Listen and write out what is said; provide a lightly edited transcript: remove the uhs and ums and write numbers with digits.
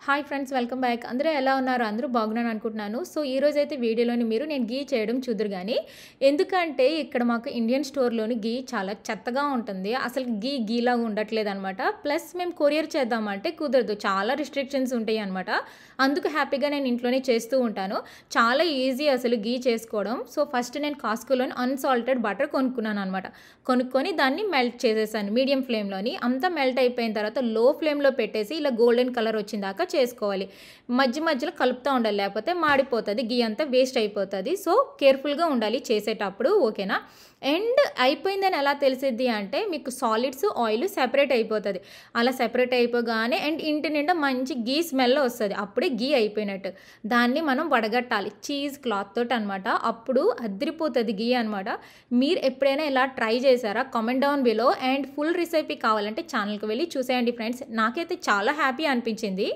Hi friends, welcome back. అందరూ ఎలా ఉన్నారు? అందరూ బాగున్నాను అనుకుంటున్నాను. సో ఈ రోజైతే వీడియోలోని నేను గీ చేయడం చూదురు గానీ, ఎందుకంటే ఇక్కడ మాకు ఇండియన్ స్టోర్‌లోని గీ చాలా చెత్తగా ఉంటుంది. అసలు గీలాగా ఉండట్లేదనమాట. ప్లస్ మేము కొరియర్ చేద్దామంటే కుదరదు. చాలా రిస్ట్రిక్షన్స్ ఉంటాయనమాట. అందుకు హ్యాపీగా నేను ఇంట్లోనే చేస్తూ ఉంటాను. చాలా ఈజీ అసలు గీ చేసుకోవడం. సో ఫస్ట్ నేను కాస్కోలోని అన్సాల్టెడ్ బటర్ కొనుక్కున్నాననమాట. కొనుక్కొని దాన్ని మెల్ట్ చేసేసాను మీడియం ఫ్లేమ్‌లోని. అంతా మెల్ట్ అయిపోయిన తర్వాత లో ఫ్లేమ్‌లో పెట్టేసి ఇలా గోల్డెన్ కలర్ వచ్చిందాకా చేసుకోవాలి. మధ్యలో కలుపుతూ ఉండాలి, లేకపోతే మాడిపోతుంది, గీ అంతా వేస్ట్ అయిపోతుంది. సో కేర్ఫుల్గా ఉండాలి చేసేటప్పుడు, ఓకేనా. అండ్ అయిపోయిందని ఎలా తెలిసిద్ది అంటే మీకు సాలిడ్స్ ఆయిల్ సెపరేట్ అయిపోతుంది. అలా సెపరేట్ అయిపోగానే అండ్ ఇంటి నిండా మంచి గీ స్మెల్ వస్తుంది. అప్పుడే గీ అయిపోయినట్టు. దాన్ని మనం వడగట్టాలి చీజ్ క్లాత్ తోటి అనమాట. అప్పుడు అదిరిపోతుంది గీ అనమాట. మీరు ఎప్పుడైనా ఇలా ట్రై చేశారా? Comment down below. And full recipe కావాలంటే ఛానల్కి వెళ్ళి చూసేయండి ఫ్రెండ్స్. నాకైతే చాలా హ్యాపీ అనిపించింది.